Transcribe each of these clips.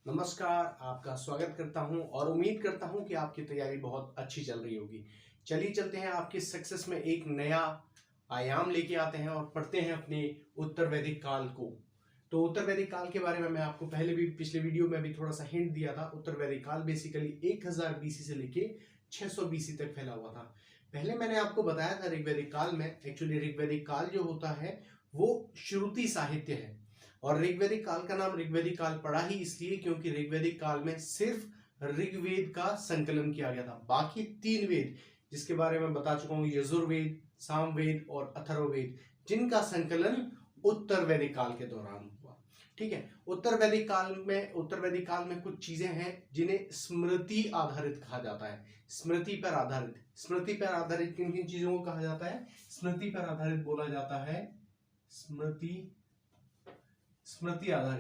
नमस्कार, आपका स्वागत करता हूं और उम्मीद करता हूं कि आपकी तैयारी बहुत अच्छी चल रही होगी। चलिए चलते हैं आपकी सक्सेस में एक नया आयाम लेके आते हैं और पढ़ते हैं अपने उत्तर वैदिक काल को। तो उत्तर वैदिक काल के बारे में मैं आपको पहले भी पिछले वीडियो में भी थोड़ा सा हिंट दिया था। उत्तर वैदिक काल बेसिकली 1000 बीसी से लेके 600 बीसी तक फैला हुआ था। पहले मैंने आपको बताया था ऋग्वैदिक काल में, एक्चुअली ऋग्वैदिक काल जो होता है वो श्रुति साहित्य है। और ऋग्वैदिक काल का नाम ऋग्वैदिक काल पड़ा ही इसलिए क्योंकि ऋग्वैदिक काल में सिर्फ ऋग्वेद का संकलन किया गया था। बाकी 3 वेद जिसके बारे में बता चुका हूं, यजुर्वेद, सामवेद और अथर्ववेद, जिनका संकलन उत्तर वैदिक काल के दौरान हुआ। ठीक है, उत्तर वैदिक काल में कुछ चीजें हैं जिन्हें स्मृति आधारित कहा जाता है। स्मृति पर आधारित किन किन चीजों को कहा जाता है? स्मृति पर आधारित बोला जाता है स्मृति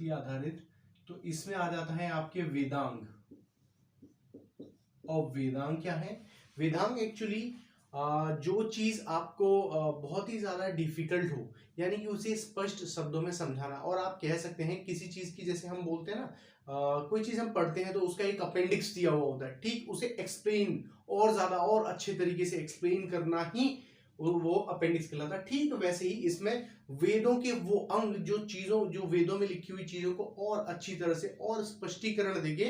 आधारित। तो इसमें आ जाता है आपके वेदांग। और वेदांग क्या है? वेदांग एक्चुअली जो चीज आपको बहुत ही ज्यादा डिफिकल्ट हो, यानी कि उसे स्पष्ट शब्दों में समझाना। और आप कह सकते हैं किसी चीज की, जैसे हम बोलते हैं ना, कोई चीज हम पढ़ते हैं तो उसका एक अपेंडिक्स दिया हुआ होता है, ठीक, उसे एक्सप्लेन और ज्यादा और अच्छे तरीके से एक्सप्लेन करना ही वो अपेंडिक्स कहलाता है। ठीक वैसे ही इसमें वेदों के वो अंग जो वेदों में लिखी हुई चीजों को और अच्छी तरह से और स्पष्टीकरण देके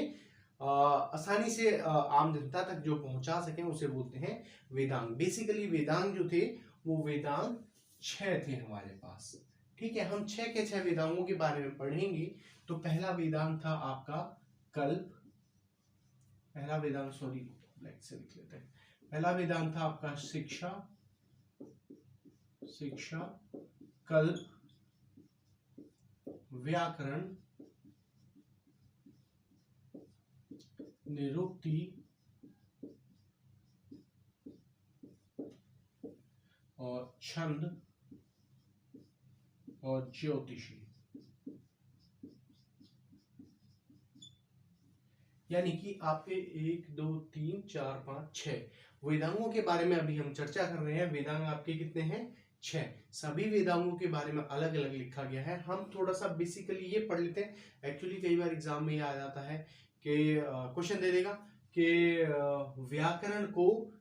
आसानी से आम जनता तक जो पहुंचा सके उसे बोलते हैं वेदांग। बेसिकली वेदांग जो थे वो वेदांग 6 थे हमारे पास। ठीक है, हम 6 के 6 वेदांगों के बारे में पढ़ेंगे। तो पहला वेदांग था आपका कल्प। पहला वेदांग, सॉरी ब्लैक से लिख लेते हैं। पहला वेदांग था आपका शिक्षा, कल्प, व्याकरण, निरुक्ति और छंद और ज्योतिषी। यानी कि आपके 1 2 3 4 5 6 वेदांगों के बारे में अभी हम चर्चा कर रहे हैं। वेदांग आपके कितने हैं? 6। सभी वेदांगों के बारे में अलग अलग लिखा गया है। हम थोड़ा सा बेसिकली ये पढ़ लेते हैं। एक्चुअली कई बार एग्जाम में ये आ जाता है कि क्वेश्चन दे देगा कि व्याकरण को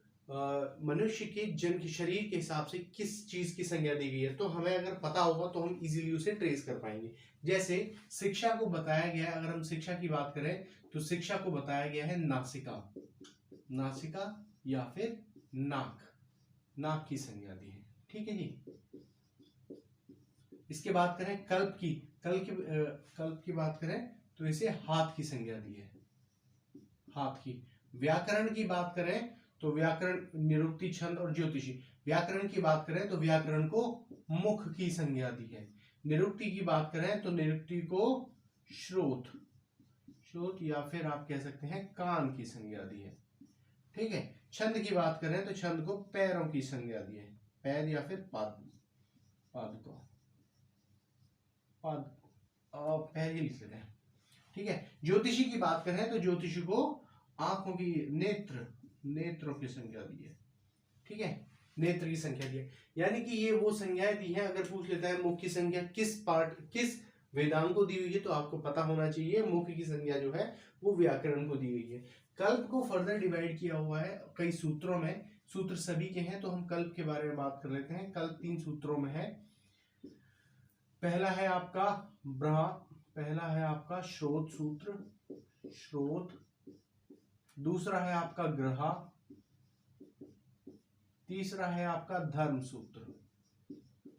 मनुष्य के जन्म के शरीर के हिसाब से किस चीज की संज्ञा दी गई है। तो हमें अगर पता होगा तो हम इजीली उसे ट्रेस कर पाएंगे। जैसे शिक्षा को बताया गया है, अगर हम शिक्षा की बात करें तो शिक्षा को बताया गया है नासिका या फिर नाक की संज्ञा दी है। ठीक है जी। इसके बात करें कल्प की बात करें तो इसे हाथ की संज्ञा दी है, हाथ की। व्याकरण की बात करें तो व्याकरण, निरुक्ति, छंद और ज्योतिषी। व्याकरण की बात करें तो व्याकरण को मुख की संज्ञा दी है। निरुक्ति की बात करें तो निरुक्ति को श्रोत या फिर आप कह सकते हैं कान की संज्ञा दी है। ठीक है। छंद की बात करें तो छंद को पैरों की संज्ञा दी है, पैर या फिर पैर ही लिख लेते हैं। ठीक है। ज्योतिषी की बात करें तो ज्योतिषी को आंखों की, नेत्रों की संज्ञा दी है। ठीक है, नेत्र की संख्या दी है। यानी कि ये वो संज्ञाएं दी है। अगर पूछ लेता है मुख की संज्ञा किस वेदांग को दी हुई है तो आपको पता होना चाहिए मुख की संज्ञा जो है वो व्याकरण को दी हुई है। कल्प को फर्दर डिवाइड किया हुआ है कई सूत्रों में। सूत्र सभी के हैं तो हम कल्प के बारे में बात कर लेते हैं। कल्प 3 सूत्रों में है। पहला है आपका श्रोत सूत्र, दूसरा है आपका ग्रहा, तीसरा है आपका धर्म सूत्र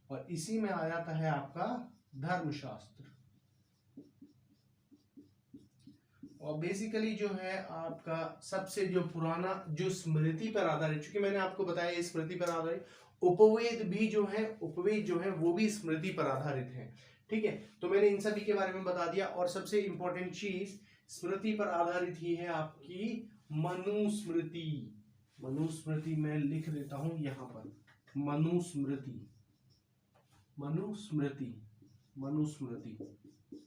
और इसी में आ जाता है आपका धर्मशास्त्र। और बेसिकली जो है आपका सबसे जो पुराना, जो स्मृति पर आधारित, चूंकि मैंने आपको बताया स्मृति पर आधारित, उपवेद जो है वो भी स्मृति पर आधारित है। ठीक है, तो मैंने इन सभी के बारे में बता दिया। और सबसे इंपॉर्टेंट चीज स्मृति पर आधारित ही है आपकी मनुस्मृति मैं लिख देता हूं यहां पर, मनुस्मृति।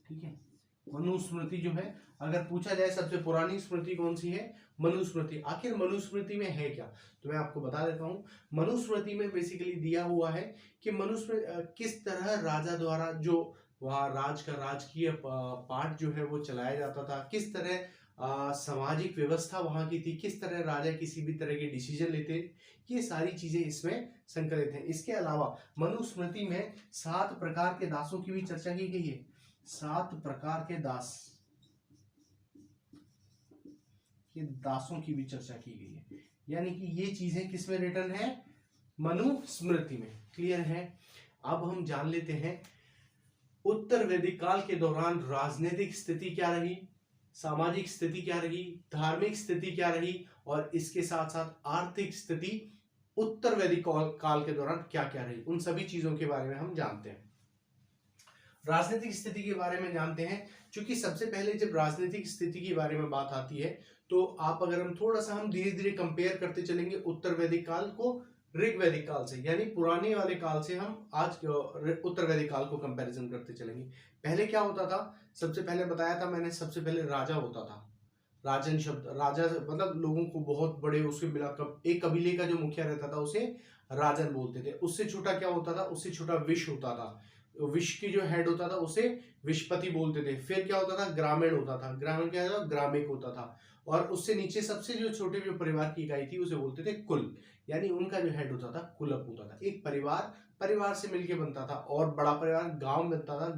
ठीक है, मनुस्मृति जो है, अगर पूछा जाए सबसे पुरानी स्मृति कौन सी है, मनुस्मृति। आखिर मनुस्मृति में है क्या, तो मैं आपको बता देता हूं। मनुस्मृति में बेसिकली दिया हुआ है कि मनुस्मृति किस तरह राजा द्वारा जो वहाँ राजकीय पार्ट जो है वो चलाया जाता था, किस तरह सामाजिक व्यवस्था वहां की थी, किस तरह राजा किसी भी तरह के डिसीजन लेते, ये सारी चीजें इसमें संकलित हैं। इसके अलावा मनुस्मृति में 7 प्रकार के दासों की भी चर्चा की गई है। 7 प्रकार के दासों की भी चर्चा की गई है, यानी कि ये चीजें किसमें रिटर्न है, मनुस्मृति में। क्लियर है। अब हम जान लेते हैं उत्तर वैदिक काल के दौरान राजनीतिक स्थिति क्या रही, सामाजिक स्थिति क्या रही, धार्मिक स्थिति क्या रही, और इसके साथ साथ आर्थिक स्थिति उत्तर वैदिक काल के दौरान क्या क्या रही, उन सभी चीजों के बारे में हम जानते हैं। राजनीतिक स्थिति के बारे में जानते हैं, क्योंकि सबसे पहले जब राजनीतिक स्थिति के बारे में बात आती है तो अगर हम थोड़ा सा धीरे धीरे कंपेयर करते चलेंगे उत्तर वैदिक काल को ऋग वैदिक काल से, यानी पुराने वाले काल से हम आज उत्तर वैदिक काल को कंपैरिजन करते चलेंगे। पहले क्या होता था, सबसे पहले बताया था मैंने, सबसे पहले राजा होता था। राजन शब्द, राजा मतलब लोगों को बहुत बड़े उसके मिला, एक कबीले का जो मुखिया रहता था उसे राजन बोलते थे। उससे छोटा क्या होता था, उससे छोटा विश होता था, विश की जो हेड होता था उसे विशपति बोलते थे। फिर क्या होता था, ग्रामीण होता था, ग्रामीण क्या होता था, ग्रामिक होता था। और उससे नीचे सबसे जो छोटे जो परिवार की इकाई थी उसे बोलते थे कुल, यानी उनका जो हेड होता था कुलप होता था। एक परिवार से मिलके बनता था, और बड़ा परिवार गांव बनता था,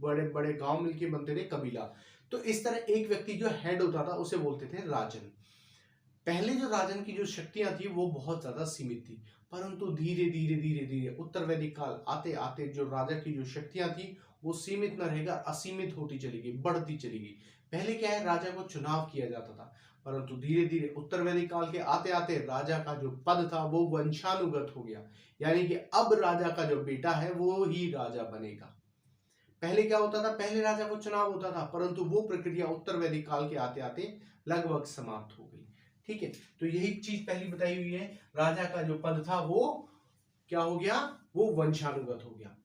बड़े बड़े गांव मिलके बनते थे कबीला। तो इस तरह एक व्यक्ति जो हेड होता था उसे बोलते थे राजन। पहले जो राजन की जो शक्तियां थी वो बहुत ज्यादा सीमित थी, परंतु धीरे धीरे उत्तर वैदिक काल आते आते जो राजा की जो शक्तियां थी वो सीमित न रहेगा, असीमित होती चली गई, बढ़ती चली गई। पहले क्या है, राजा को चुनाव किया जाता था, परंतु धीरे धीरे उत्तर वैदिक काल के आते आते राजा का जो पद था वो वंशानुगत हो गया, यानी कि अब राजा का जो बेटा है वो ही राजा बनेगा। पहले क्या होता था, पहले राजा को चुनाव होता था, परंतु वो प्रक्रिया उत्तर वैदिक काल के आते आते लगभग समाप्त हो गई। ठीक है, तो यही चीज पहली बताई हुई है, राजा का जो पद था वो क्या हो गया, वो वंशानुगत हो गया।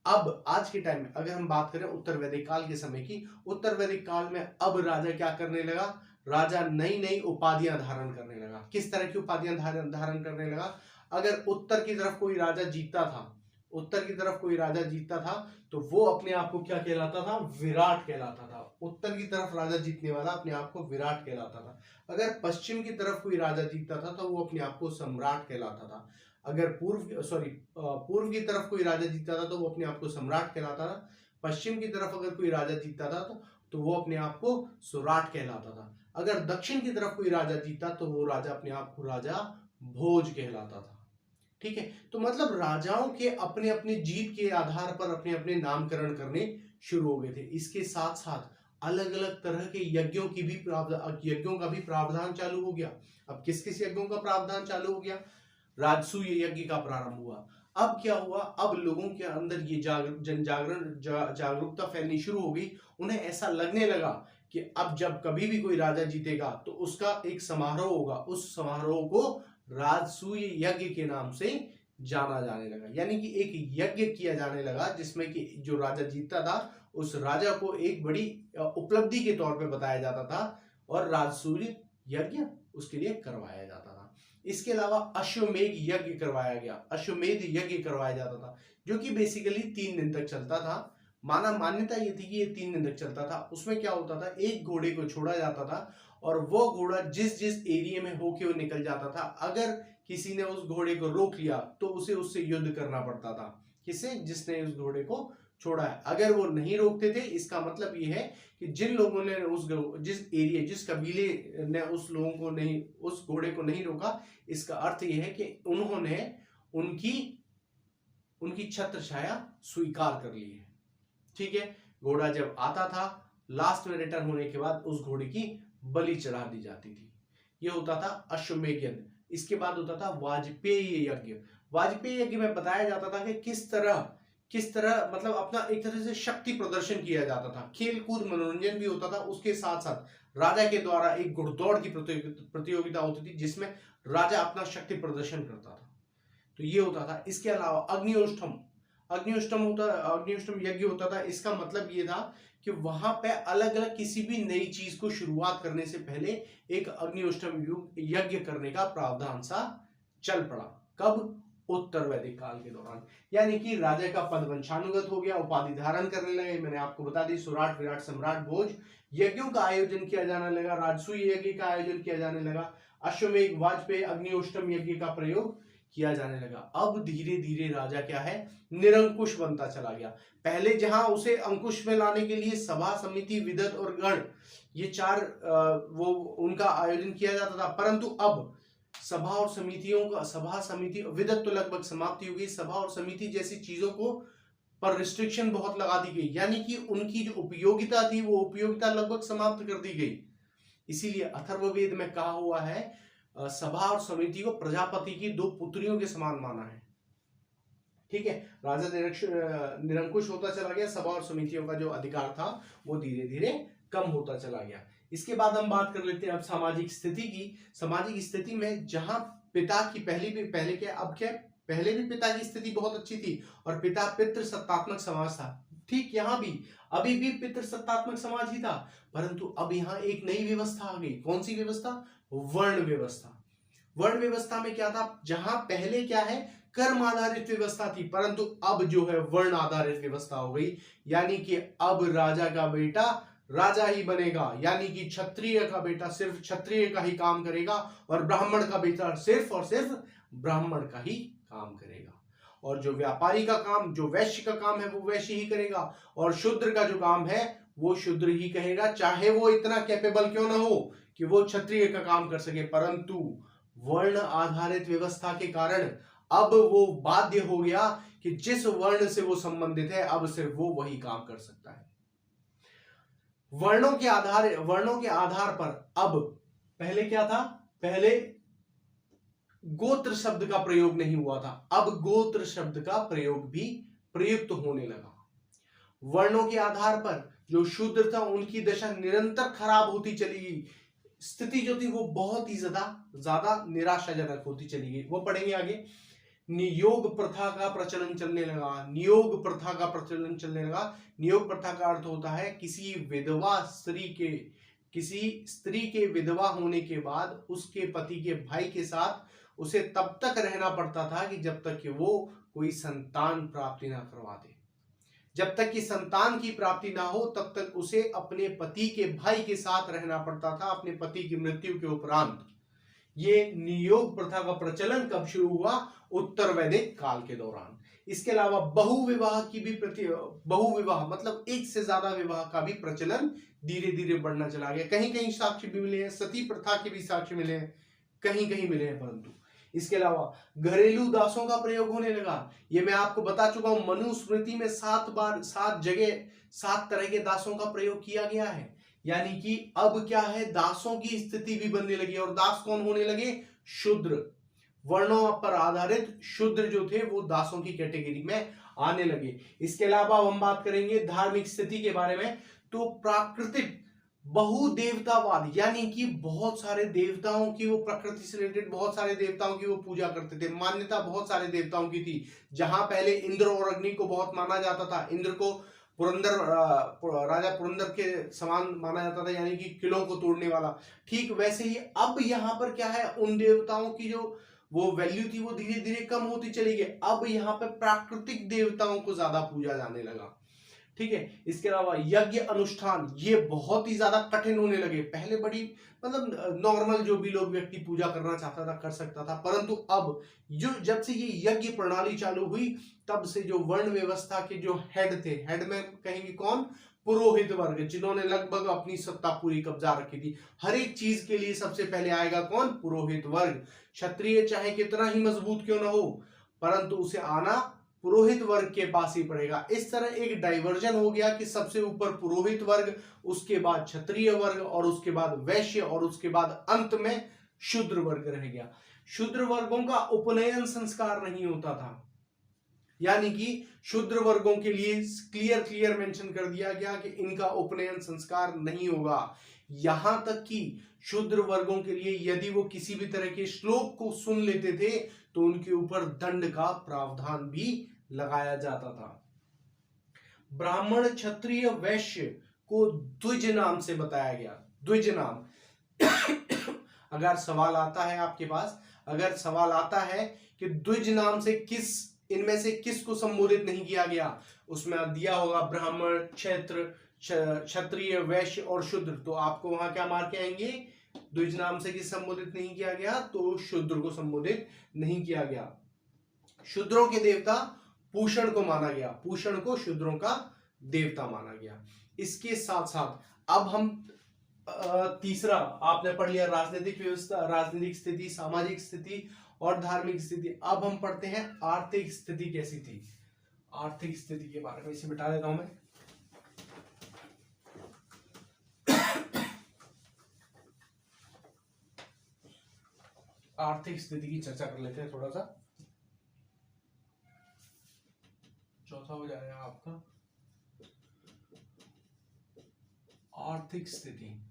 अब आज के टाइम में अगर हम बात करें उत्तर वैदिक काल के समय की, उत्तर वैदिक काल में अब राजा क्या करने लगा, राजा नई नई उपाधियां धारण करने लगा। किस तरह की उपाधियां धारण करने लगा, अगर उत्तर की तरफ कोई राजा जीतता था, उत्तर की तरफ कोई राजा जीतता था तो वो अपने आप को क्या कहलाता था, विराट कहलाता था। उत्तर की तरफ राजा जीतने वाला अपने आप को विराट कहलाता था। अगर पश्चिम की तरफ कोई राजा जीतता था तो वो अपने आप को सम्राट कहलाता था। अगर पूर्व की तरफ कोई राजा जीतता था तो वो अपने आप को सम्राट कहलाता था। पश्चिम की तरफ अगर कोई राजा जीतता था तो वो अपने आप को सुराट कहलाता था। अगर दक्षिण की तरफ कोई राजा जीतता तो वो राजा अपने आप को राजा भोज कहलाता था। ठीक है, तो मतलब राजाओं के अपने अपने जीत के आधार पर अपने अपने नामकरण करने शुरू हो गए थे। इसके साथ साथ अलग अलग तरह के यज्ञों का भी प्रावधान चालू हो गया। अब किस किस यज्ञों का प्रावधान चालू हो गया, राजसूय यज्ञ का प्रारंभ हुआ। अब क्या हुआ, अब लोगों के अंदर ये जागरूकता फैलनी शुरू हो गई। उन्हें ऐसा लगने लगा कि अब जब कभी भी कोई राजा जीतेगा तो उसका एक समारोह होगा, उस समारोह को राजसूय यज्ञ के नाम से जाना जाने लगा। यानी कि एक यज्ञ किया जाने लगा जिसमें कि जो राजा जीतता था उस राजा को एक बड़ी उपलब्धि के तौर पे बताया जाता था और राजसूय यज्ञ उसके लिए करवाया जाता था। इसके अलावा अश्वमेध यज्ञ करवाया गया, अश्वमेध यज्ञ करवाया जाता था जो कि बेसिकली 3 दिन तक चलता था। मान्यता ये थी कि ये 3 दिन तक चलता था। उसमें क्या होता था, एक घोड़े को छोड़ा जाता था और वो घोड़ा जिस जिस एरिया में होके वो निकल जाता था, अगर किसी ने उस घोड़े को रोक लिया तो उसे उससे युद्ध करना पड़ता था। किसे, जिसने उस घोड़े को छोड़ा है। अगर वो नहीं रोकते थे, इसका मतलब ये है कि जिन लोगों ने जिस कबीले ने उस लोगों को नहीं, उस घोड़े को नहीं रोका, इसका अर्थ यह है कि उन्होंने उनकी छत्र छाया स्वीकार कर ली है। ठीक है, घोड़ा जब आता था लास्ट में रिटर्न होने के बाद उस घोड़े की बलि चढ़ा दी जाती थी। यह होता था अश्वमेध यज्ञ। इसके बाद होता था वाजपेयी यज्ञ। वाजपेयी यज्ञ में बताया जाता था कि किस तरह मतलब अपना एक तरह से शक्ति प्रदर्शन किया जाता था, खेल कूद मनोरंजन भी होता था। उसके साथ साथ राजा के द्वारा एक घुड़दौड़ की प्रतियोगिता होती थी जिसमें राजा अपना शक्ति प्रदर्शन करता था। तो ये होता था। इसके अलावा अग्निउष्टम यज्ञ होता था। इसका मतलब ये था कि वहां पे अलग अलग किसी भी नई चीज को शुरुआत करने से पहले एक अग्निउष्टम यज्ञ करने का प्रावधान सा चल पड़ा। कब, उत्तर वैदिक काल के दौरान। यानी कि राजा का पद वंशानुगत हो गया, उपाधि धारण करने लगे। मैंने आपको बता दी सुराट, विराट, सम्राट, भोज, यज्ञों का आयोजन किया जाने लगा, राजसूय यज्ञ का आयोजन किया जाने लगा, अश्वमेध, वाजपेयी, अग्निहोष्ट्रम यज्ञ का प्रयोग किया जाने लगा। अब धीरे धीरे राजा क्या है, निरंकुश बनता चला गया। पहले जहां उसे अंकुश में लाने के लिए सभा, समिति, विदत और गण, ये चार वो उनका आयोजन किया जाता था, परंतु अब सभा और समितियों का, सभा समिति विदत तो लगभग समाप्ति हो गई, सभा और समिति जैसी चीजों को पर रिस्ट्रिक्शन बहुत लगा दी गई। यानी कि उनकी जो उपयोगिता थी वो उपयोगिता लगभग समाप्त कर दी गई। इसीलिए अथर्ववेद में कहा हुआ है सभा और समिति को प्रजापति की दो पुत्रियों के समान माना है। ठीक है, राजा निरंकुश होता चला गया, सभा और समितियों का जो अधिकार था वो धीरे धीरे कम होता चला गया। इसके बाद हम बात कर लेते हैं अब सामाजिक स्थिति की। सामाजिक स्थिति में जहां पिता की पहले क्या, अब क्या, पहले भी पिता की स्थिति बहुत अच्छी थी और पिता पितृ सत्तात्मक समाज था। ठीक यहां भी अभी भी पितृ सत्तात्मक समाज ही था, परंतु अब यहां एक नई व्यवस्था आ गई। कौन सी व्यवस्था? वर्ण व्यवस्था। वर्ण व्यवस्था में क्या था, जहां पहले क्या है कर्म आधारित व्यवस्था थी, परंतु अब जो है वर्ण आधारित व्यवस्था हो गई। यानी कि अब राजा का बेटा राजा ही बनेगा, यानी कि क्षत्रिय का बेटा सिर्फ क्षत्रिय का ही काम करेगा और ब्राह्मण का बेटा सिर्फ और सिर्फ ब्राह्मण का ही काम करेगा। और जो व्यापारी का काम, जो वैश्य का काम है वो वैश्य ही करेगा, और शूद्र का जो काम है वो शूद्र ही कहेगा, चाहे वो इतना कैपेबल क्यों ना हो कि वो क्षत्रिय का काम कर सके। परंतु वर्ण आधारित व्यवस्था के कारण अब वो बाध्य हो गया कि जिस वर्ण से वो संबंधित है अब सिर्फ वो वही काम कर सकता है। वर्णों के आधार पर अब पहले क्या था, पहले गोत्र शब्द का प्रयोग नहीं हुआ था, अब गोत्र शब्द का प्रयोग भी प्रयुक्त होने लगा। वर्णों के आधार पर जो शूद्र था उनकी दशा निरंतर खराब होती चली गई, स्थिति जो थी वो बहुत ही ज्यादा निराशाजनक होती चली गई। वो पढ़ेंगे आगे। नियोग प्रथा का प्रचलन चलने लगा। नियोग प्रथा का प्रचलन चलने लगा। नियोग प्रथा का अर्थ होता है किसी स्त्री के विधवा होने के बाद उसके पति के भाई के साथ उसे तब तक रहना पड़ता था कि जब तक कि वो कोई संतान प्राप्ति ना करवा दे। जब तक कि संतान की प्राप्ति ना हो तब तक उसे अपने पति के भाई के साथ रहना पड़ता था, अपने पति की मृत्यु के उपरांत। ये नियोग प्रथा का प्रचलन कब शुरू हुआ? उत्तर वैदिक काल के दौरान। इसके अलावा बहुविवाह की भी बहुविवाह मतलब एक से ज्यादा विवाह का भी प्रचलन धीरे धीरे बढ़ना चला गया। कहीं कहीं साक्ष्य भी मिले हैं, सती प्रथा के भी साक्ष्य मिले हैं, कहीं कहीं मिले हैं। परंतु इसके अलावा घरेलू दासों का प्रयोग होने लगा। ये मैं आपको बता चुका हूं, मनुस्मृति में 7 जगह 7 तरह के दासों का प्रयोग किया गया है। यानी कि अब क्या है, दासों की स्थिति भी बनने लगी। और दास कौन होने लगे? शूद्र। वर्णों पर आधारित शूद्र जो थे वो दासों की कैटेगरी में आने लगे। इसके अलावा हम बात करेंगे धार्मिक स्थिति के बारे में। तो प्राकृतिक बहुदेवतावाद, यानी कि बहुत सारे देवताओं की, वो प्रकृति से रिलेटेड बहुत सारे देवताओं की वो पूजा करते थे। मान्यता बहुत सारे देवताओं की थी। जहां पहले इंद्र और अग्नि को बहुत माना जाता था, इंद्र को राजा पुरंदर के समान माना जाता था, यानी कि किलों को तोड़ने वाला। ठीक वैसे ही अब यहाँ पर क्या है, उन देवताओं की जो वो वैल्यू थी वो धीरे धीरे कम होती चली गई। अब यहाँ पे प्राकृतिक देवताओं को ज्यादा पूजा जाने लगा। ठीक है, इसके अलावा यज्ञ अनुष्ठान ये बहुत ही ज्यादा कठिन होने लगे। पहले बड़ी मतलब नॉर्मल जो भी लोग व्यक्ति पूजा करना चाहता था कर सकता था, परंतु अब जब से ये यज्ञ प्रणाली चालू हुई तब से जो वर्ण व्यवस्था के जो हेड थे, हेड में कहेंगे कौन? पुरोहित वर्ग, जिन्होंने लगभग अपनी सत्ता पूरी कब्जा रखी थी। हर एक चीज के लिए सबसे पहले आएगा कौन? पुरोहित वर्ग। क्षत्रिय चाहे कितना ही मजबूत क्यों ना हो, परंतु उसे आना पुरोहित वर्ग के पास ही पड़ेगा। इस तरह एक डाइवर्जन हो गया कि सबसे ऊपर पुरोहित वर्ग, उसके बाद क्षत्रिय वर्ग, और उसके बाद वैश्य, और उसके बाद अंत में शूद्र वर्ग रह गया। शूद्र वर्गों का उपनयन संस्कार नहीं होता था, यानी कि शूद्र वर्गों के लिए क्लियर मेंशन कर दिया गया कि इनका उपनयन संस्कार नहीं होगा। यहां तक कि शूद्र वर्गों के लिए यदि वो किसी भी तरह के श्लोक को सुन लेते थे तो उनके ऊपर दंड का प्रावधान भी लगाया जाता था। ब्राह्मण, क्षत्रिय, वैश्य को द्विज नाम से बताया गया। द्विज नाम अगर सवाल आता है आपके पास, अगर सवाल आता है कि द्विज नाम से किस इनमें से किसको संबोधित नहीं किया गया। उसमें दिया होगा ब्राह्मण, क्षत्रिय, वैश्य और शूद्र, तो आपको वहां क्या मार के आएंगे, द्विज नाम से किस संबोधित नहीं किया गया, तो शूद्र को संबोधित नहीं किया गया। शूद्रों के देवता पूषण को माना गया, पूषण को शूद्रों का देवता माना गया। इसके साथ साथ अब हम तीसरा आपने पढ़ लिया राजनीतिक व्यवस्था, राजनीतिक स्थिति, सामाजिक स्थिति और धार्मिक स्थिति। अब हम पढ़ते हैं आर्थिक स्थिति कैसी थी। आर्थिक स्थिति के बारे में इसे बिठा देता हूं मैं। आर्थिक स्थिति की चर्चा कर लेते हैं थोड़ा सा। चौथा हो जाएगा आपका आर्थिक स्थिति।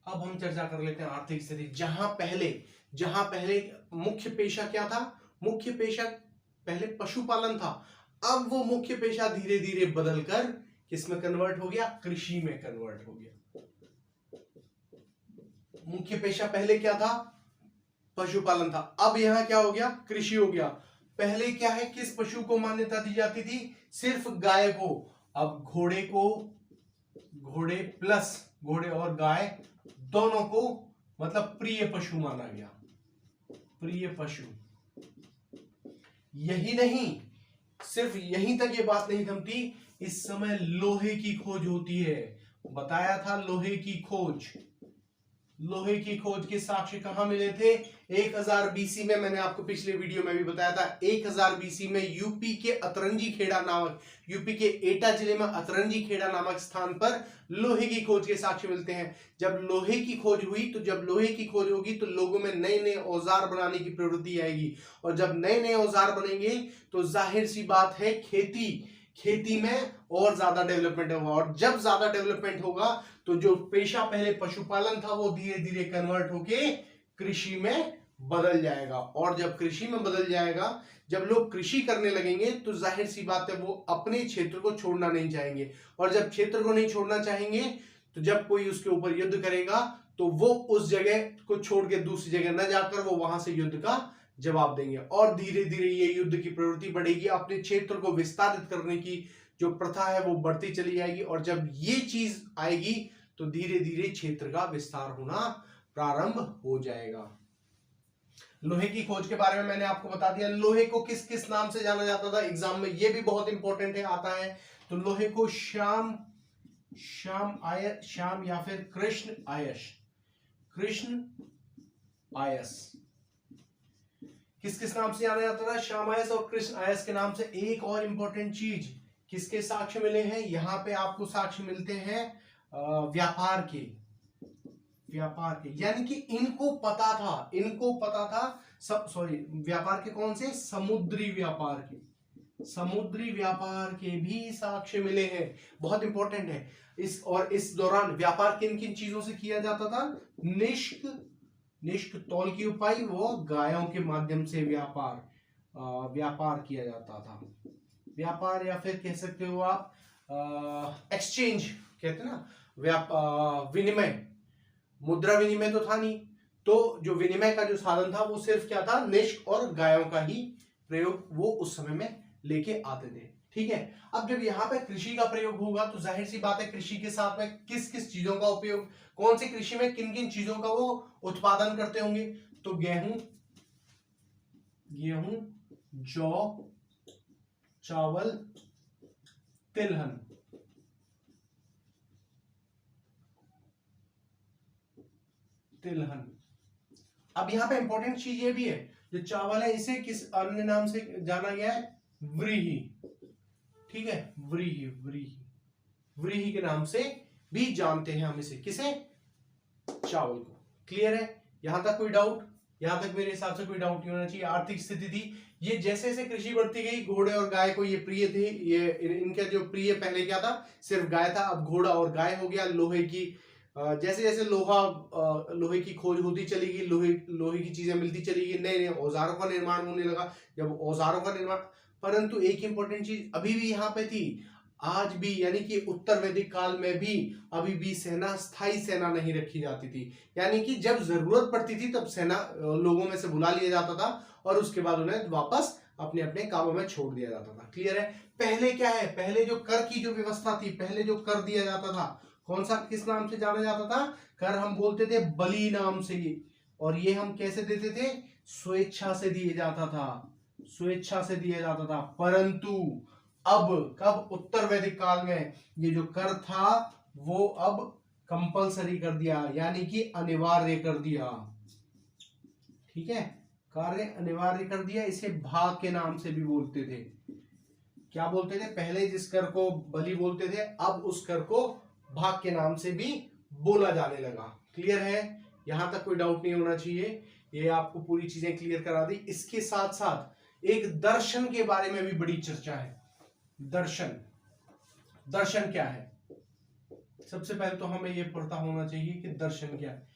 अब हम चर्चा कर लेते हैं आर्थिक स्थिति। जहां पहले मुख्य पेशा क्या था, मुख्य पेशा पहले पशुपालन था, अब वो मुख्य पेशा धीरे धीरे बदलकर किस में कन्वर्ट हो गया, कृषि में कन्वर्ट हो गया। मुख्य पेशा पहले क्या था, पशुपालन था, अब यहां क्या हो गया, कृषि हो गया। पहले क्या है, किस पशु को मान्यता दी जाती थी, सिर्फ गाय को, अब घोड़े और गाय दोनों को मतलब प्रिय पशु माना गया, प्रिय पशु। यही नहीं, सिर्फ यहीं तक ये बात नहीं थमती, इस समय लोहे की खोज होती है। बताया था लोहे की खोज, लोहे की खोज के साक्ष्य कहां मिले थे, 1000 बीसी में। मैंने आपको पिछले वीडियो में भी बताया था 1000 बीसी में यूपी के अतरंजी खेड़ा नामक, यूपी के एटा जिले में अतरंजी खेड़ा नामक स्थान पर लोहे की खोज के साक्ष्य मिलते हैं। जब लोहे की खोज हुई, तो जब लोहे की खोज होगी तो लोगों में नए नए औजार बनाने की प्रवृत्ति आएगी, और जब नए नए औजार बनेंगे तो जाहिर सी बात है खेती में और ज्यादा डेवलपमेंट होगा, और जब ज्यादा डेवलपमेंट होगा तो जो पेशा पहले पशुपालन था वो धीरे धीरे कन्वर्ट होके कृषि में बदल जाएगा। और जब कृषि में बदल जाएगा, जब लोग कृषि करने लगेंगे तो जाहिर सी बात है वो अपने क्षेत्र को छोड़ना नहीं चाहेंगे, और जब क्षेत्र को नहीं छोड़ना चाहेंगे तो जब कोई उसके ऊपर युद्ध करेगा तो वो उस जगह को छोड़ के दूसरी जगह न जाकर वो वहां से युद्ध का जवाब देंगे, और धीरे धीरे ये युद्ध की प्रवृत्ति बढ़ेगी, अपने क्षेत्र को विस्तारित करने की जो प्रथा है वो बढ़ती चली जाएगी। और जब ये चीज आएगी तो धीरे धीरे क्षेत्र का विस्तार होना प्रारंभ हो जाएगा। लोहे की खोज के बारे में मैंने आपको बता दिया। लोहे को किस किस नाम से जाना जाता था, एग्जाम में ये भी बहुत इंपॉर्टेंट है, आता है। तो लोहे को श्याम या फिर कृष्ण आयस किस किस नाम से जाना जाता था, श्याम आयस और कृष्ण आयस के नाम से। एक और इंपॉर्टेंट चीज, किसके साक्ष्य मिले हैं, यहाँ पे आपको साक्ष्य मिलते हैं व्यापार के, यानी कि इनको पता था सब, सॉरी व्यापार के कौन से, समुद्री व्यापार के भी साक्ष्य मिले हैं, बहुत इंपॉर्टेंट है। इस दौरान व्यापार किन किन चीजों से किया जाता था, निष्क तौल की उपाय, वो गायों के माध्यम से व्यापार किया जाता था। व्यापार या फिर कह सकते हो आप एक्सचेंज कहते हैं ना, विनिमय, मुद्रा विनिमय तो था नहीं, तो जो विनिमय का जो साधन था वो सिर्फ क्या था, निष्क और गायों का ही प्रयोग वो उस समय में लेके आते थे। ठीक है, अब जब यहाँ पे कृषि का प्रयोग होगा तो जाहिर सी बात है कृषि के साथ में किस किस चीजों का उपयोग, कौन सी कृषि में किन किन चीजों का वो उत्पादन करते होंगे, तो गेहूं, जौ, चावल, तिलहन। अब यहाँ पे इंपॉर्टेंट चीज ये भी है, जो चावल है इसे किस अन्य नाम से जाना गया है, व्रीहि। ठीक है, व्रीहि के नाम से भी जानते हैं हम इसे, किसे, चावल को। क्लियर है, यहां तक कोई डाउट, यहां तक मेरे हिसाब से कोई डाउट नहीं होना चाहिए। आर्थिक स्थिति थी ये, जैसे जैसे कृषि बढ़ती गई, घोड़े और गाय को ये प्रिय थे, ये इनका जो प्रिय पहले क्या था, सिर्फ गाय था, अब घोड़ा और गाय हो गया। लोहे की जैसे जैसे लोहे की खोज होती चली गई, लोहे की चीजें मिलती चली गई, नए नए औजारों का निर्माण होने लगा। जब औजारों का निर्माण, परंतु एक इंपॉर्टेंट चीज अभी भी यहाँ पे थी, आज भी यानी कि उत्तर वैदिक काल में भी अभी भी सेना, स्थायी सेना नहीं रखी जाती थी, यानी कि जब जरूरत पड़ती थी तब सेना लोगों में से बुला लिया जाता था और उसके बाद उन्हें वापस अपने अपने कामों में छोड़ दिया जाता था। क्लियर है? पहले क्या है, पहले जो कर की जो व्यवस्था थी, पहले जो कर दिया जाता था, कौन सा, किस नाम से जाना जाता था? कर हम बोलते थे बलि नाम से, और ये हम कैसे देते थे? स्वेच्छा से दिए जाता था, स्वेच्छा से दिया जाता था। परंतु अब कब? उत्तर वैदिक काल में ये जो कर था वो अब कंपलसरी कर दिया, यानी कि अनिवार्य कर दिया। ठीक है, कार्य अनिवार्य कर दिया। इसे भाग के नाम से भी बोलते थे। क्या बोलते थे? पहले जिस कर को बलि बोलते थे, अब उस कर को भाग के नाम से भी बोला जाने लगा। क्लियर है? यहां तक कोई डाउट नहीं होना चाहिए। ये आपको पूरी चीजें क्लियर करा दी। इसके साथ साथ एक दर्शन के बारे में भी बड़ी चर्चा है। दर्शन, दर्शन क्या है? सबसे पहले तो हमें यह पता होना चाहिए कि दर्शन क्या है।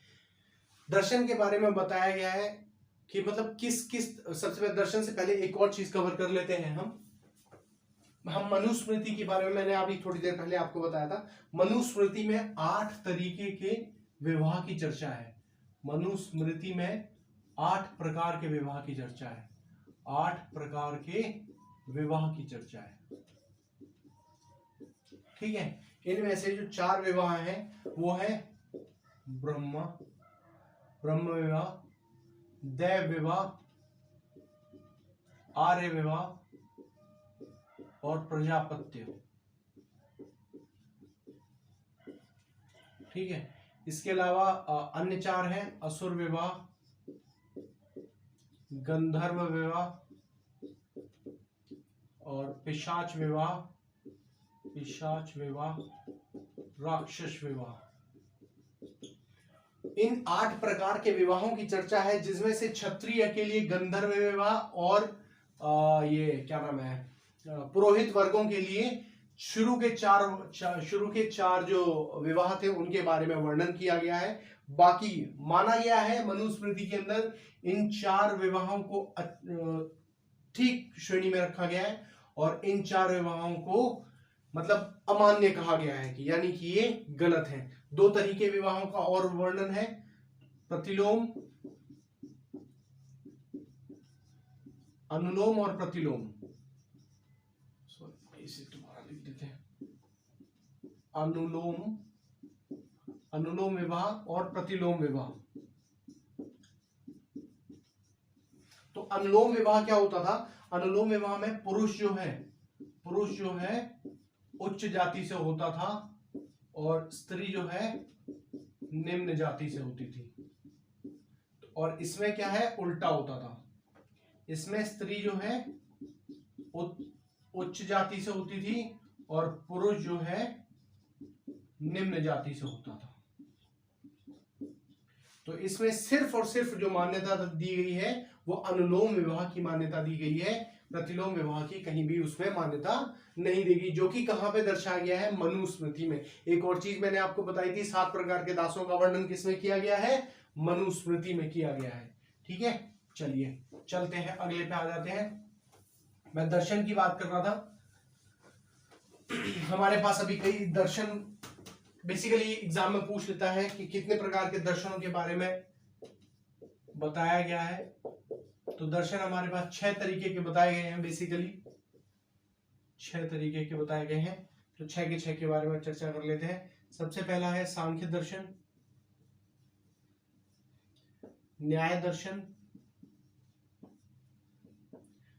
दर्शन के बारे में बताया गया है कि मतलब किस किस, सबसे पहले दर्शन से पहले एक और चीज कवर कर लेते हैं। हम मनुस्मृति के बारे में, मैंने अभी थोड़ी देर पहले आपको बताया था, मनुस्मृति में 8 तरीके के विवाह की चर्चा है। मनुस्मृति में 8 प्रकार के विवाह की चर्चा है। 8 प्रकार के विवाह की चर्चा है। ठीक है, इनमें से जो 4 विवाह हैं वो है ब्रह्म विवाह, दैव विवाह, आर्य विवाह और प्रजापत्य। ठीक है, इसके अलावा अन्य 4 हैं असुर विवाह, गंधर्व विवाह और पिशाच विवाह, राक्षस विवाह। इन 8 प्रकार के विवाहों की चर्चा है, जिसमें से क्षत्रिय के लिए गंधर्व विवाह और ये क्या नाम है, पुरोहित वर्गों के लिए शुरू के चार जो विवाह थे उनके बारे में वर्णन किया गया है। बाकी माना गया है मनुस्मृति के अंदर इन 4 विवाहों को ठीक श्रेणी में रखा गया है और इन 4 विवाहों को मतलब अमान्य कहा गया है कि यानी कि ये गलत है। 2 तरीके विवाहों का और वर्णन है, प्रतिलोम, अनुलोम और प्रतिलोम। इसे तुम्हारा लिख देते हैं, अनुलोम विवाह और प्रतिलोम विवाह। तो अनुलोम विवाह क्या होता था? अनुलोम विवाह में पुरुष जो है उच्च जाति से होता था और स्त्री जो है निम्न जाति से होती थी। और इसमें क्या है, उल्टा होता था। इसमें स्त्री जो है उच्च जाति से होती थी और पुरुष जो है निम्न जाति से होता था। तो इसमें सिर्फ और सिर्फ जो मान्यता दी गई है वो अनुलोम विवाह की मान्यता दी गई है, प्रतिलोम विवाह की कहीं भी उसमें मान्यता नहीं देगी, जो कि कहां पे दर्शाया गया है? मनुस्मृति में। एक और चीज मैंने आपको बताई थी, 7 प्रकार के दासों का वर्णन किसमें किया गया है? मनुस्मृति में किया गया है। ठीक है, चलिए चलते हैं, अगले पे आ जाते हैं। मैं दर्शन की बात कर रहा था। हमारे पास अभी कई दर्शन, बेसिकली एग्जाम में पूछ लेता है कि कितने प्रकार के दर्शनों के बारे में बताया गया है। तो दर्शन हमारे पास 6 तरीके के बताए गए हैं। बेसिकली 6 तरीके के बताए गए हैं, तो 6 के 6 के बारे में चर्चा कर लेते हैं। सबसे पहला है सांख्य दर्शन, न्याय दर्शन,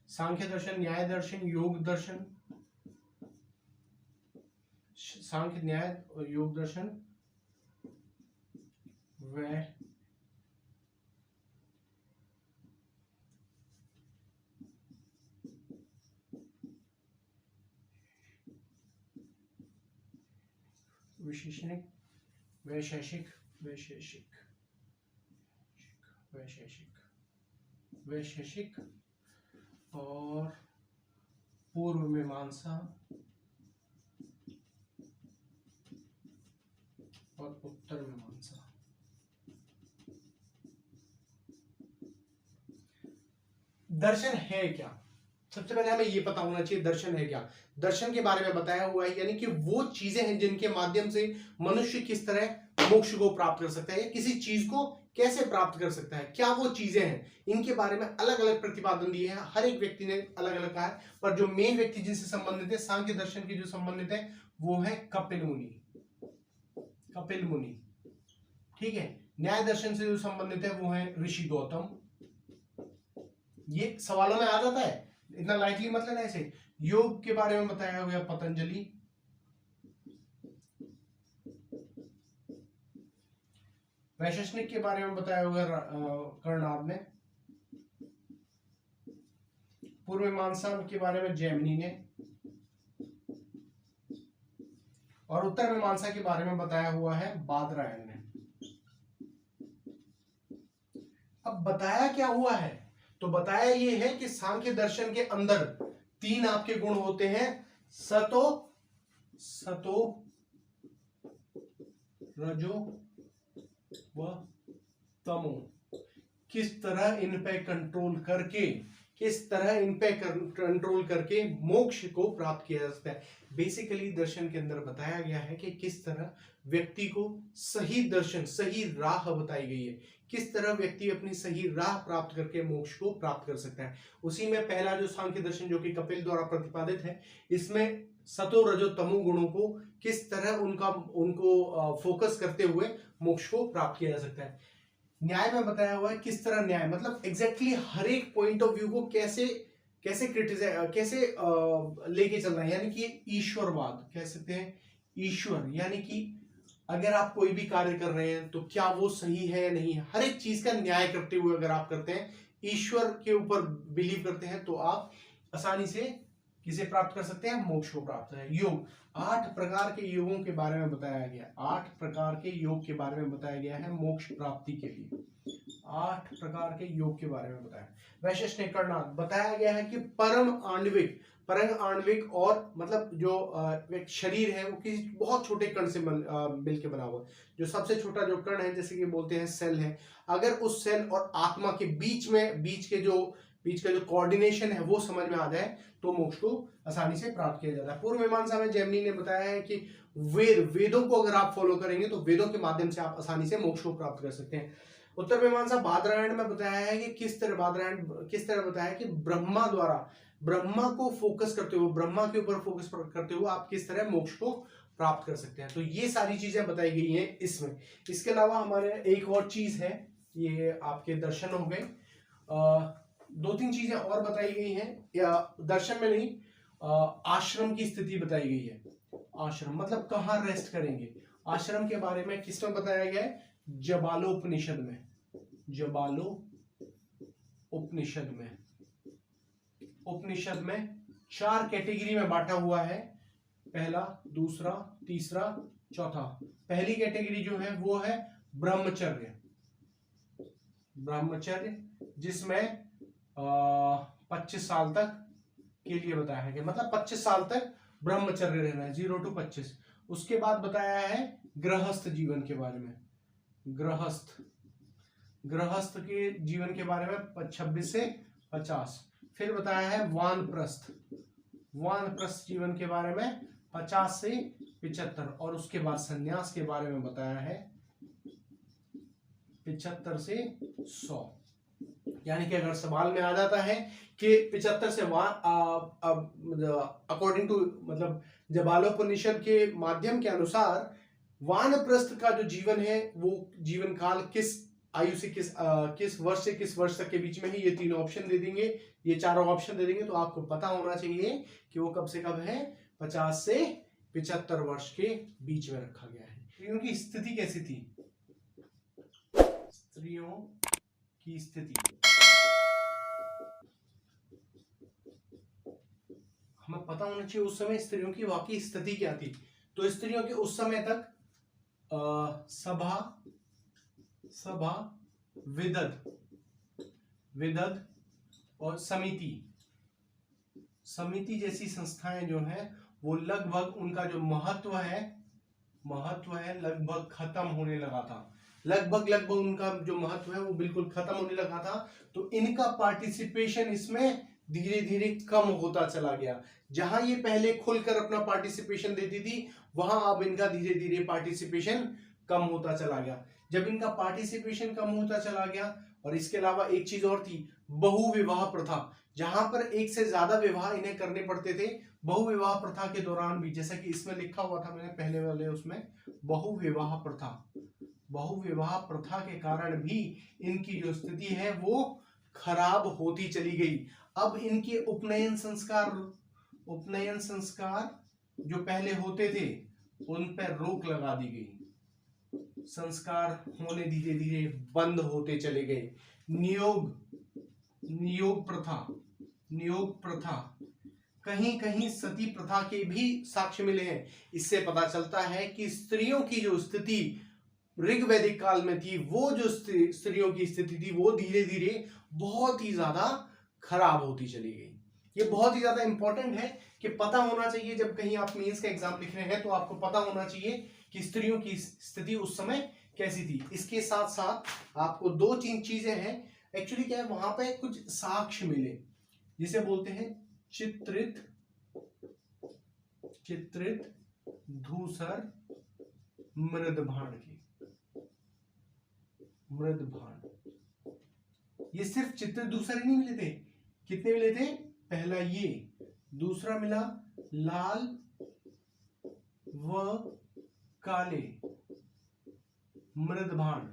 सांख्य दर्शन, न्याय दर्शन, योग दर्शन, सांख्य, न्याय और योग दर्शन, विशेषणिक, वैशेषिक और पूर्व मीमांसा और उत्तर मीमांसा। दर्शन है क्या? सबसे पहले हमें ये पता होना चाहिए दर्शन है क्या। दर्शन के बारे में बताया हुआ है, यानी कि वो चीजें हैं जिनके माध्यम से मनुष्य किस तरह मोक्ष को प्राप्त कर सकता है, या किसी चीज को कैसे प्राप्त कर सकता है, क्या वो चीजें हैं, इनके बारे में अलग अलग प्रतिपादन दिए हैं। हर एक व्यक्ति ने अलग अलग कहा है, पर जो मेन व्यक्ति जिनसे संबंधित है सांख्य दर्शन के जो संबंधित है वो है कपिल मुनि। कपिल मुनि, ठीक है। न्याय दर्शन से जो संबंधित है वो है ऋषि गौतम। ये सवालों में आ जाता है, इतना लाइटली मत लेना ऐसे। योग के बारे में बताया हुआ पतंजलि। वैशेषिक के बारे में बताया हुआ कर्णाद ने। पूर्व मीमांसा के बारे में जैमिनी ने, और उत्तर मीमांसा के बारे में बताया हुआ है बादरायण ने। अब बताया क्या हुआ है, तो बताया ये है कि सांख्य दर्शन के अंदर तीन आपके गुण होते हैं, सतो, रजो व तमो। किस तरह इन पे कंट्रोल करके मोक्ष को प्राप्त किया जा सकता है। बेसिकली दर्शन के अंदर बताया गया है कि किस तरह व्यक्ति को सही दर्शन, सही राह बताई गई है, किस तरह व्यक्ति अपनी सही राह प्राप्त करके मोक्ष को प्राप्त कर सकता है। उसी में पहला जो सांख्य दर्शन जो कि कपिल द्वारा प्रतिपादित है, इसमें सतो रजो तमो गुणों को किस तरह उनको फोकस करते हुए मोक्ष को प्राप्त किया जा सकता है। न्याय में बताया हुआ है किस तरह न्याय, मतलब एग्जैक्टली हर एक पॉइंट ऑफ व्यू को कैसे लेके चलना है, यानी कि ईश्वरवाद कह सकते हैं। ईश्वर यानी कि अगर आप कोई भी कार्य कर रहे हैं तो क्या वो सही है या नहीं है, हर एक चीज का न्याय करते हुए अगर आप करते हैं, ईश्वर के ऊपर बिलीव करते हैं, तो आप आसानी से किसे प्राप्त कर सकते हैं, मोक्ष को प्राप्त है। योग, 8 प्रकार के योगों के बारे में बताया गया, 8 प्रकार के योग के बारे में बताया गया है मोक्ष प्राप्ति के लिए। 8 प्रकार के योग के बारे में बताया। वैशेषिक कर्णाद बताया गया है कि परम आणविक और मतलब जो एक शरीर है वो किसी बहुत छोटे कण से मिलकर बना हुआ है। जो सबसे छोटा जो कण है, जैसे कि बोलते हैं सेल है, अगर उस सेल और आत्मा के बीच का जो कोऑर्डिनेशन है वो समझ में आ जाए तो मोक्ष को आसानी से प्राप्त किया जाता है। पूर्व मीमांसा में जैमिनी ने बताया है कि वेदों को अगर आप फॉलो करेंगे तो वेदों के माध्यम से आप आसानी से मोक्ष को प्राप्त कर सकते हैं। उत्तर मीमांसा बादरायण में बताया है कि किस तरह बताया कि ब्रह्मा को फोकस करते हुए, ब्रह्मा के ऊपर फोकस करते हुए आप किस तरह मोक्ष को प्राप्त कर सकते हैं। तो ये सारी चीजें बताई गई हैं इसमें। इसके अलावा हमारे एक और चीज है, ये आपके दर्शन हो गए। 2-3 चीजें और बताई गई हैं, या दर्शन में नहीं, आश्रम की स्थिति बताई गई है। आश्रम मतलब कहाँ रेस्ट करेंगे। आश्रम के बारे में किसमें बताया गया है, जबालोपनिषद में। उपनिषद में 4 कैटेगरी में बांटा हुआ है, पहला, दूसरा, तीसरा, चौथा। पहली कैटेगरी जो है वो है ब्रह्मचर्य, जिसमें 25 साल तक के लिए बताया है कि मतलब 25 साल तक ब्रह्मचर्य रहना है, 0 to 25। उसके बाद बताया है गृहस्थ जीवन के बारे में, गृहस्थ के जीवन के बारे में 26 से 50। फिर बताया है वानप्रस्थ जीवन के बारे में 50 से 75, और उसके बाद सन्यास के बारे में बताया है 75 से 100। यानी कि अगर सवाल में आ जाता है कि 75 से अकॉर्डिंग टू मतलब जबालोपनिषद के माध्यम के अनुसार वानप्रस्थ का जो जीवन है वो जीवन काल किस आयु से किस वर्ष से किस वर्ष तक के बीच में है, ये 3 ऑप्शन दे देंगे, ये 4 ऑप्शन दे देंगे। तो आपको पता होना चाहिए कि वो कब से कब है, 50 से 75 वर्ष के बीच में रखा गया है। स्त्रियों की स्थिति कैसी थी, स्त्रियों की स्थिति हमें पता होना चाहिए उस समय स्त्रियों की वाकई स्थिति क्या थी। तो स्त्रियों के उस समय तक सभा, विदद और समिति जैसी संस्थाएं जो हैं वो लगभग उनका जो महत्व है लगभग खत्म होने लगा था। उनका जो महत्व है वो बिल्कुल खत्म होने लगा था। तो इनका पार्टिसिपेशन इसमें धीरे धीरे कम होता चला गया। जहां ये पहले खुलकर अपना पार्टिसिपेशन देती थी, वहां अब इनका धीरे धीरे पार्टिसिपेशन कम होता चला गया। जब इनका पार्टिसिपेशन कम होता चला गया, और इसके अलावा एक चीज और थी, बहुविवाह प्रथा, जहां पर एक से ज्यादा विवाह इन्हें करने पड़ते थे। बहुविवाह प्रथा के दौरान भी, जैसा कि इसमें लिखा हुआ था मैंने पहले वाले उसमें, बहुविवाह प्रथा, बहुविवाह प्रथा के कारण भी इनकी जो स्थिति है वो खराब होती चली गई। अब इनके उपनयन संस्कार जो पहले होते थे उन पर रोक लगा दी गई, संस्कार होने धीरे धीरे बंद होते चले गए। नियोग प्रथा, कहीं कहीं सती प्रथा के भी साक्ष्य मिले हैं। इससे पता चलता है कि स्त्रियों की जो स्थिति ऋग्वैदिक काल में थी, वो जो स्त्रियों की स्थिति थी वो धीरे धीरे बहुत ही ज्यादा खराब होती चली गई। ये बहुत ही ज्यादा इंपॉर्टेंट है कि पता होना चाहिए, जब कहीं आप मेंस का एग्जाम लिख रहे हैं तो आपको पता होना चाहिए कि स्त्रियों की स्थिति उस समय कैसी थी। इसके साथ साथ आपको दो तीन चीजें हैं, एक्चुअली क्या है, वहां पे कुछ साक्ष्य मिले जिसे बोलते हैं चित्रित धूसर मृदभांड के। ये सिर्फ चित्रित धूसर ही नहीं मिले थे, कितने मिले थे? पहला ये, दूसरा मिला लाल व काले मृदभांड,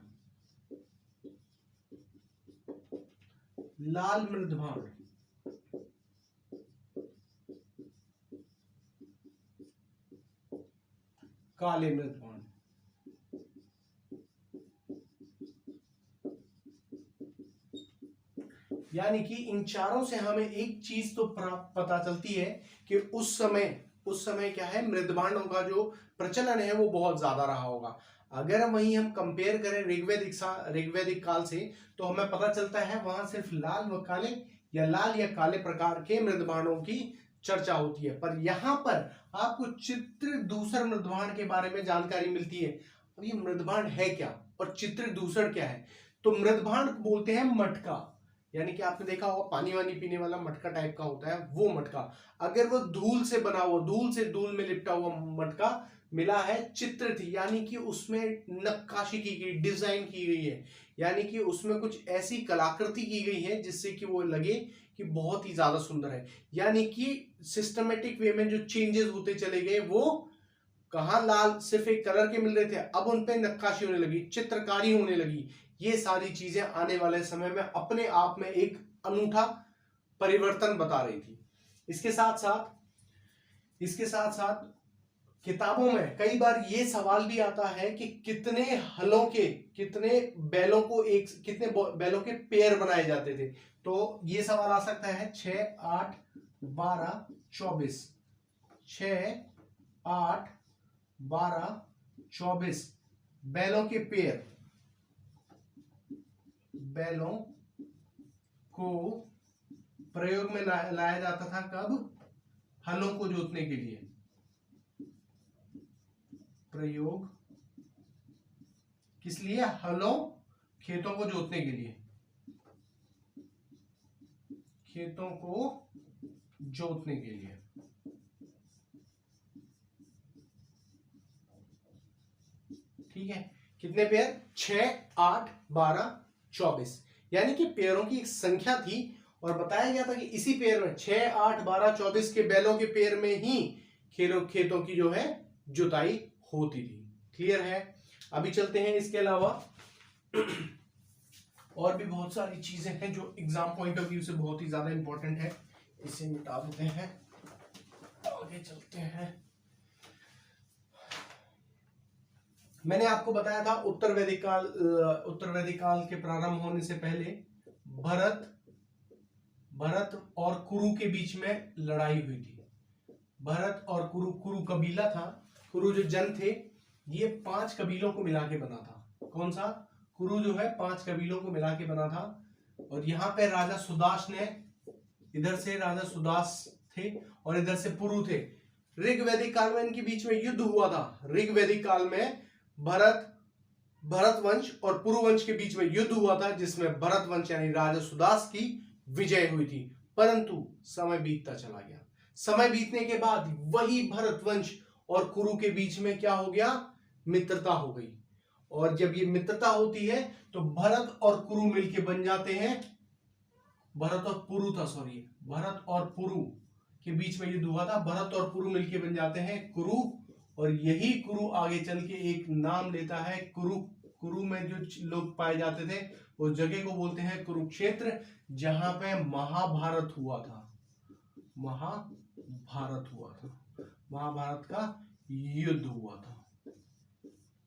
लाल मृदभांड, काले मृदभांड। यानी कि इन चारों से हमें एक चीज तो पता चलती है कि उस समय क्या है, मृदभांडों का जो प्रचलन है वो बहुत ज्यादा रहा होगा। अगर वहीं हम कंपेयर करें ऋग्वैदिक काल से, तो हमें पता चलता है वहां सिर्फ लाल व काले या लाल या काले प्रकार के मृदभांडों की चर्चा होती है। पर यहाँ पर आपको चित्र दूसर मृदभांड के बारे में जानकारी मिलती है। अब ये मृदभांड है क्या और चित्र दूसर क्या है? तो मृदभांड बोलते हैं मटका, यानी कि आपने देखा होगा पानी वानी पीने वाला मटका टाइप का होता है, वो मटका। अगर वो धूल से बना हुआ, धूल में लिपटा हुआ मटका मिला है, चित्र थी, यानी कि उसमें नक्काशी की गई, डिजाइन की गई है, यानी कि उसमें कुछ ऐसी कलाकृति की गई है जिससे कि वो लगे कि बहुत ही ज्यादा सुंदर है। यानी कि सिस्टमेटिक वे में जो चेंजेस होते चले गए, वो कहाँ लाल सिर्फ एक कलर के मिल रहे थे, अब उन पे नक्काशी होने लगी, चित्रकारी होने लगी। ये सारी चीजें आने वाले समय में अपने आप में एक अनूठा परिवर्तन बता रही थी। इसके साथ साथ किताबों में कई बार ये सवाल भी आता है कि कितने बैलों के पेयर बनाए जाते थे। तो ये सवाल आ सकता है 6, 8, 12, 24, 6, 8, 12, 24 बैलों के पेयर, बैलों को प्रयोग में लाया जाता था कब? हलों को जोतने के लिए, प्रयोग किस लिए? हलों, खेतों को जोतने के लिए, खेतों को जोतने के लिए। ठीक है, कितने पेयर? 6, 8, 12, 24, यानी कि पेयरों की एक संख्या थी और बताया गया था कि इसी पेयर में 6, 8, 12, 24 के बैलों के पेयर में ही खेतों की जो है जुताई होती थी। क्लियर है? अभी चलते हैं, इसके अलावा और भी बहुत सारी चीजें हैं जो एग्जाम पॉइंट ऑफ व्यू से बहुत ही ज्यादा इंपॉर्टेंट है। इसे मिटा देते हैं, आगे चलते हैं। मैंने आपको बताया था उत्तर वैदिक काल के प्रारंभ होने से पहले भरत और कुरु के बीच में लड़ाई हुई थी। भरत और कुरु कबीला था, कुरु जो जन थे, ये 5 कबीलों को मिला के बना था। कौन सा? कुरु जो है 5 कबीलों को मिला के बना था। और यहाँ पे राजा सुदास ने, इधर से राजा सुदास थे और इधर से पुरु थे। ऋग्वैदिक काल में इनके बीच में युद्ध हुआ था। ऋग्वैदिक काल में भरत वंश और पुरु वंश के बीच में युद्ध हुआ था, जिसमें भरत वंश यानी राजा सुदास की विजय हुई थी। परंतु समय बीतता चला गया। समय बीतने के बाद वही भरत वंश और कुरु के बीच में क्या हो गया, मित्रता हो गई। और जब ये मित्रता होती है तो भरत और कुरु मिलके बन जाते हैं, भरत और पुरु था, सॉरी, भरत और पुरु के बीच में युद्ध हुआ था, भरत और पुरु मिलके बन जाते हैं कुरु। और यही कुरु आगे चल के एक नाम लेता है कुरु। कुरु में जो लोग पाए जाते थे उस जगह को बोलते हैं कुरुक्षेत्र, जहां पे महाभारत हुआ था। महाभारत हुआ था, महाभारत का युद्ध हुआ था।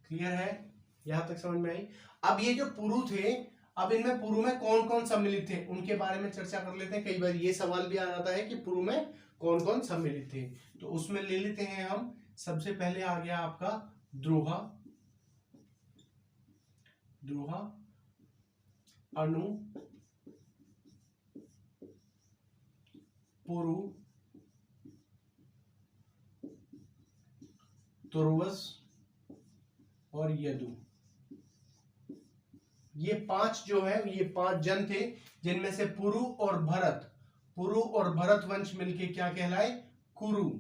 क्लियर है, यहां तक समझ में आई। अब ये जो पुरु थे, अब इनमें पुरु में कौन कौन सम्मिलित थे उनके बारे में चर्चा कर लेते हैं। कई बार ये सवाल भी आ जाता है कि पुरु में कौन कौन सम्मिलित थे, तो उसमें ले लेते हैं हम। सबसे पहले आ गया आपका द्रोहा, द्रोहा, अनु, पुरु, तुर्वस और यदु। ये पांच जो है, ये पांच जन थे, जिनमें से पुरु और भरत वंश मिलके क्या कहलाए, कुरु।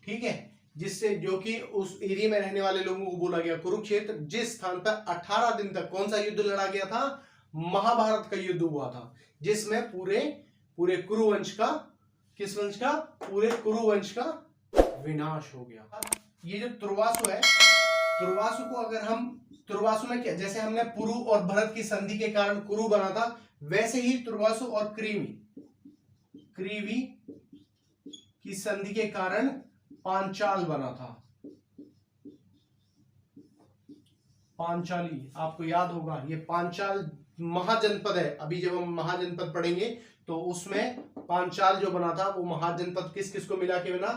ठीक है, जिससे जो कि उस एरिया में रहने वाले लोगों को बोला गया कुरुक्षेत्र, जिस स्थान पर 18 दिन तक कौन सा युद्ध लड़ा गया था, महाभारत का युद्ध हुआ था, जिसमें पूरे कुरु वंश का, किस वंश का, पूरे कुरु वंश का विनाश हो गया। ये जो तुर्वासु है, तुर्वासु को अगर हम, तुर्वासु में क्या, जैसे हमने पुरु और भरत की संधि के कारण कुरु बना था, वैसे ही तुर्वासु और क्रीवी की संधि के कारण पांचाल बना था। पांचाली, आपको याद होगा, ये पांचाल महाजनपद है। अभी जब हम महाजनपद पढ़ेंगे तो उसमें पांचाल जो बना था वो महाजनपद किस किस को मिला के बना,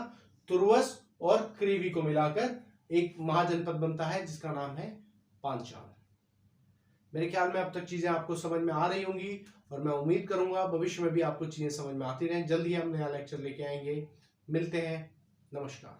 तुर्वस और क्रीवी को मिलाकर एक महाजनपद बनता है जिसका नाम है पांचाल। मेरे ख्याल में अब तक चीजें आपको समझ में आ रही होंगी और मैं उम्मीद करूंगा भविष्य में भी आपको चीजें समझ में आती रहें। जल्द ही हम नया लेक्चर लेके आएंगे। मिलते हैं, नमस्कार।